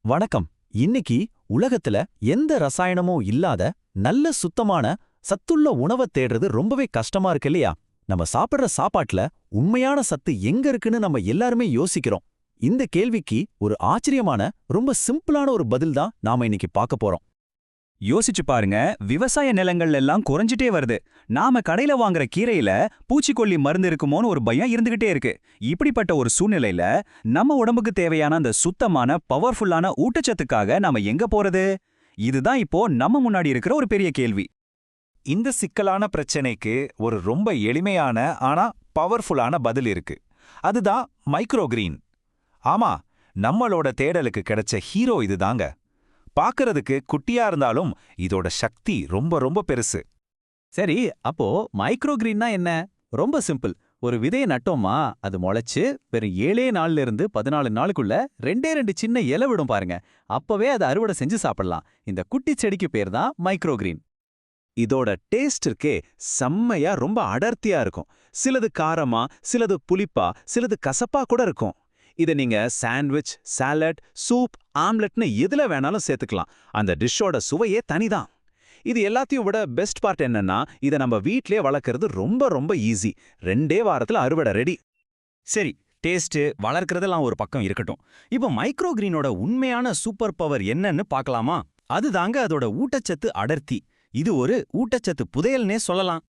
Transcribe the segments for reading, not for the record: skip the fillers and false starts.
வணக்கம். இன்னைக்கு உலகத்துல எந்த ரசாயனமும் இல்லாத நல்ல சுத்தமான சத்துள்ள உணவை தேடுறது ரொம்பவே கஷ்டமா இருக்கு இல்லையா? நம்ம சாப்பிடுற சாப்பாட்டுல உண்மையான சத்து எங்க இருக்குன்னு நம்ம எல்லாருமே யோசிக்கிறோம். இந்த கேள்விக்கு ஒரு ஆச்சரியமான ரொம்ப சிம்பிளான ஒரு பதில் தான் நாம இன்னைக்கு பார்க்க போறோம். யோசிச்சு பாருங்க, விவசாய நிலங்கள் எல்லாம் குறைஞ்சிட்டே வருது. நாம கடையில வாங்குற கீரையில பூச்சிக்கொல்லி மருந்து இருக்குமோன்னு ஒரு பயம் இருந்துகிட்டே இருக்கு. இப்படிப்பட்ட ஒரு சூழ்நிலையில நம்ம உடம்புக்கு தேவையான அந்த சுத்தமான பவர்ஃபுல்லான ஊட்டச்சத்துக்காக நாம எங்க போறது? இதுதான் இப்போ நம்ம முன்னாடி இருக்கிற ஒரு பெரிய கேள்வி. இந்த சிக்கலான பிரச்சனைக்கு ஒரு ரொம்ப எளிமையான ஆனா பவர்ஃபுல்லான பதில் இருக்கு. அதுதான் மைக்ரோகிரீன். ஆமா, நம்மளோட தேடலுக்கு கிடைச்ச ஹீரோ இதுதாங்க. பார்க்கறதுக்கு குட்டியா இருந்தாலும் இதோட சக்தி ரொம்ப ரொம்ப பெருசு. சரி, அப்போ மைக்ரோகிரீன்னா என்ன? ரொம்ப சிம்பிள். ஒரு விதையை நட்டோமா, அது முளைச்சு வெறும் 7 நாள்ல இருந்து 14 நாளுக்குள்ள 2 சின்ன இலை விடும் பாருங்க. அப்பவே அதை அறுவடை செஞ்சு சாப்பிடலாம். இந்த குட்டி செடிக்கு பேர் தான் மைக்ரோகிரீன். இதோட டேஸ்ட் இருக்கே, செம்மையா ரொம்ப அடர்த்தியா இருக்கும். சிலது காரமா, சிலது புளிப்பா, சிலது கசப்பா கூட இருக்கும். இதை நீங்க சாண்ட்விச், சாலட், சூப், ஆம்லெட்னு எதுல வேணாலும் சேர்த்துக்கலாம். அந்த டிஷ்ஷோட சுவையே தனிதான். இது எல்லாத்தையும் விட பெஸ்ட் பார்ட் என்னன்னா, இதை நம்ம வீட்லயே வளர்க்கறது ரொம்ப ரொம்ப ஈஸி. 2 வாரத்துல அறுவடை ரெடி. சரி, டேஸ்ட் வளர்க்கறதெல்லாம் ஒரு பக்கம் இருக்கட்டும். இப்போ மைக்ரோகிரீனோட உண்மையான சூப்பர் பவர் என்னன்னு பார்க்கலாமா? அதுதாங்க அதோட ஊட்டச்சத்து அடர்த்தி. இது ஒரு ஊட்டச்சத்து புதையல்னே சொல்லலாம்.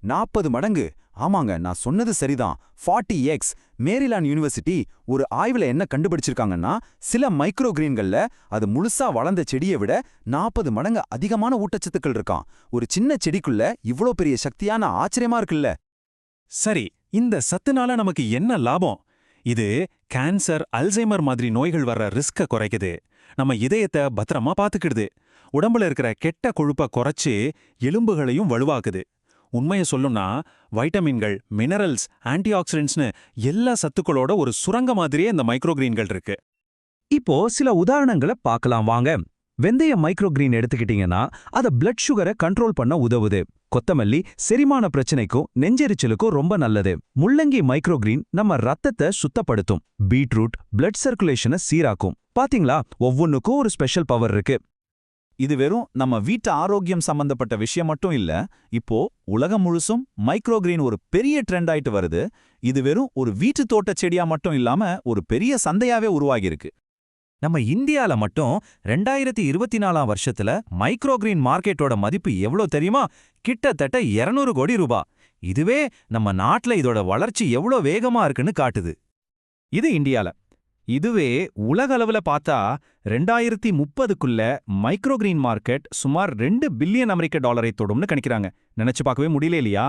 40 மடங்கு. ஆமாங்க, நான் சொன்னது சரிதான். 40x. மேரிலாண்ட் யூனிவர்சிட்டி ஒரு ஆய்வுல என்ன கண்டுபிடிச்சிருக்காங்கன்னா, சில மைக்ரோகிரீன்கள்ல அது முழுசா வளர்ந்த செடியை விட 40 மடங்கு அதிகமான ஊட்டச்சத்துக்கள் இருக்கான். ஒரு சின்ன செடிக்குள்ள இவ்ளோ பெரிய சக்தியான ஆச்சரியமா இருக்குல்ல? சரி, இந்த சத்துனால நமக்கு என்ன லாபம்? இது கேன்சர், அல்சைமர் மாதிரி நோய்கள் வர்ற ரிஸ்க குறைக்குது. நம்ம இதயத்தை பத்திரமா பாத்துக்கிடுது. உடம்புல இருக்கிற கெட்ட கொழுப்பை குறைச்சு எலும்புகளையும் வலுவாக்குது. உண்மையை சொல்லும்னா, வைட்டமின்கள், மினரல்ஸ், ஆன்டிஆக்சிடென்ட்ஸ்னு எல்லா சத்துக்களோட ஒரு சுரங்க மாதிரியே இந்த மைக்ரோகிரீன்கள் இருக்கு. இப்போ சில உதாரணங்களை பார்க்கலாம் வாங்க. வெந்தய மைக்ரோகிரீன் எடுத்துக்கிட்டீங்கன்னா, அது பிளட் சுகரை கண்ட்ரோல் பண்ண உதவுது. கொத்தமல்லி செரிமான பிரச்சனைக்கும் நெஞ்செரிச்சலுக்கும் ரொம்ப நல்லது. முள்ளங்கி மைக்ரோகிரீன் நம்ம ரத்தத்தை சுத்தப்படுத்தும். Beetroot blood சர்க்குலேஷனை சீராக்கும். பாத்தீங்களா, ஒவ்வொன்னுக்கும் ஒரு ஸ்பெஷல் பவர் இருக்கு. இது வெறும் நம்ம வீட்டு ஆரோக்கியம் சம்பந்தப்பட்ட விஷயம் மட்டும் இல்ல. இப்போ உலகம் முழுசும் மைக்ரோகிரீன் ஒரு பெரிய ட்ரெண்ட் ஆயிட்டு வருது. இது வெறும் ஒரு வீட்டு தோட்ட செடியா மட்டும் இல்லாம ஒரு பெரிய சந்தையாவே உருவாகியிருக்கு. நம்ம இந்தியால மட்டும் 2024ஆம் வருஷத்துல மைக்ரோகிரீன் மார்க்கெட்டோட மதிப்பு எவ்வளோ தெரியுமா? கிட்டத்தட்ட 200 கோடி ரூபாய். இதுவே நம்ம நாட்டுல இதோட வளர்ச்சி எவ்வளோ வேகமா இருக்குன்னு காட்டுது. இது இந்தியால. இதுவே உலக அளவுல பார்த்தா 2030க்குள்ள மைக்ரோகிரீன் மார்க்கெட் சுமார் $2 பில்லியன் தொடும்னு கணிக்கிறாங்க. நினைச்சு பார்க்கவே முடியல இல்லையா?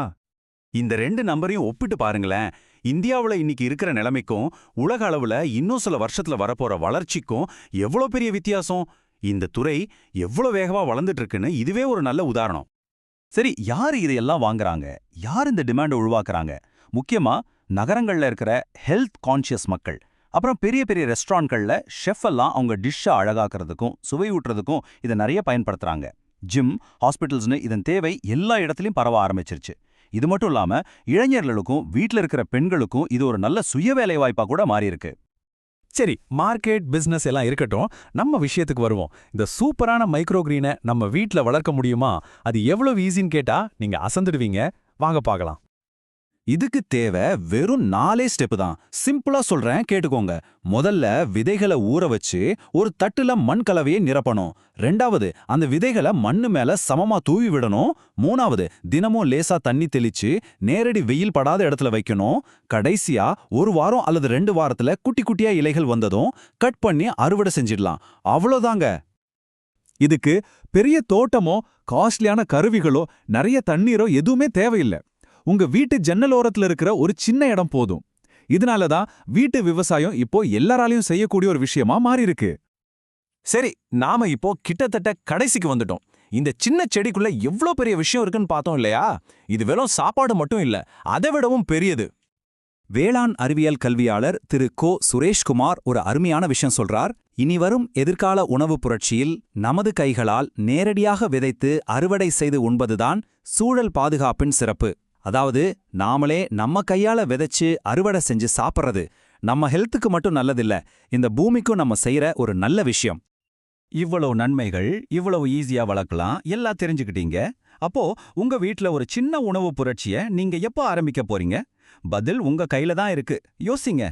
இந்த 2 நம்பரையும் ஒப்பிட்டு பாருங்களேன். இந்தியாவுல இன்னைக்கு இருக்கிற நிலைமைக்கும் உலக அளவுல இன்னும் சில வருஷத்துல வரப்போற வளர்ச்சிக்கும் எவ்வளோ பெரிய வித்தியாசம். இந்த துறை எவ்வளோ வேகமா வளர்ந்துட்டு இருக்குன்னு இதுவே ஒரு நல்ல உதாரணம். சரி, யாரு இதையெல்லாம் வாங்குறாங்க? யார் இந்த டிமாண்டை உருவாக்குறாங்க? முக்கியமா நகரங்கள்ல இருக்கிற ஹெல்த் கான்ஷியஸ் மக்கள். அப்புறம் பெரிய பெரிய ரெஸ்டாரண்ட்கள்ல ஷெஃப் எல்லாம் அவங்க டிஷ்ஷை அழகாக்குறதுக்கும் சுவையூட்டுறதுக்கும் இதை நிறைய பயன்படுத்துறாங்க. ஜிம், ஹாஸ்பிட்டல்ஸ்னு இதன் தேவை எல்லா இடத்துலையும் பரவ ஆரம்பிச்சிருச்சு. இது மட்டும் இல்லாம இளைஞர்களுக்கும் வீட்டில் இருக்கிற பெண்களுக்கும் இது ஒரு நல்ல சுய வேலை வாய்ப்பா கூட மாறியிருக்கு. சரி, மார்க்கெட் பிசினஸ் எல்லாம் இருக்கட்டும், நம்ம விஷயத்துக்கு வருவோம். இந்த சூப்பரான மைக்ரோகிரீனை நம்ம வீட்ல வளர்க்க முடியுமா? அது எவ்வளவு ஈஸின்னு கேட்டா நீங்க அசந்துடுவீங்க. வாங்க பார்க்கலாம். இதுக்கு தேவை வெறும் 4 ஸ்டெப்பு தான். சிம்பிளா சொல்றேன், கேட்டுக்கோங்க. முதல்ல விதைகளை ஊற வச்சு ஒரு தட்டுல மண் கலவையை நிரப்பணும். 2வது, அந்த விதைகளை மண்ணு மேல சமமா தூவி விடணும். 3வது, தினமும் லேசா தண்ணி தெளிச்சு நேரடி வெயில் படாத இடத்துல வைக்கணும். கடைசியா 1 வாரம் அல்லது 2 வாரத்துல குட்டி குட்டியா இலைகள் வந்ததும் கட் பண்ணி அறுவடை செஞ்சிடலாம். அவ்வளோதாங்க. இதுக்கு பெரிய தோட்டமோ காஸ்ட்லியான கருவிகளோ நிறைய தண்ணீரோ எதுவுமே தேவையில்லை. உங்க வீட்டு ஜன்னல் ஓரத்துல இருக்கிற ஒரு சின்ன இடம் போதும். இதனால தான் வீட்டு விவசாயம் இப்போ எல்லாராலையும் செய்யக்கூடிய ஒரு விஷயமா மாறி இருக்கு. சரி, நாம இப்போ கிட்டத்தட்ட கடைசிக்கு வந்துட்டோம். இந்த சின்ன செடிக்குள்ள எவ்வளோ பெரிய விஷயம் இருக்குன்னு பார்த்தோம் இல்லையா? இது வெறும் சாப்பாடு மட்டும் இல்ல, அதை விடவும் பெரியது. வேளாண் அறிவியல் கல்வியாளர் திரு கோ சுரேஷ்குமார் ஒரு அருமையான விஷயம் சொல்றார். இனிவரும் எதிர்கால உணவுப் புரட்சியில் நமது கைகளால் நேரடியாக விதைத்து அறுவடை செய்து உண்பதுதான் சூழல் பாதுகாப்பின் சிறப்பு. அதாவது நாமளே நம்ம கையால விதைச்சு அறுவடை செஞ்சு சாப்பிட்றது. நம்ம ஹெல்த்துக்கு மட்டும் நல்லதில்ல, இந்த பூமிக்கும் நம்ம செய்யற ஒரு நல்ல விஷயம். இவ்வளவு நன்மைகள் இவ்வளவு ஈஸியா வளர்க்கலாம் எல்லாம் தெரிஞ்சுக்கிட்டீங்க. அப்போ உங்க வீட்ல ஒரு சின்ன உணவு புரட்சிய நீங்க எப்போ ஆரம்பிக்க போறீங்க? பதில் உங்க கையில தான் இருக்கு. யோசிங்க.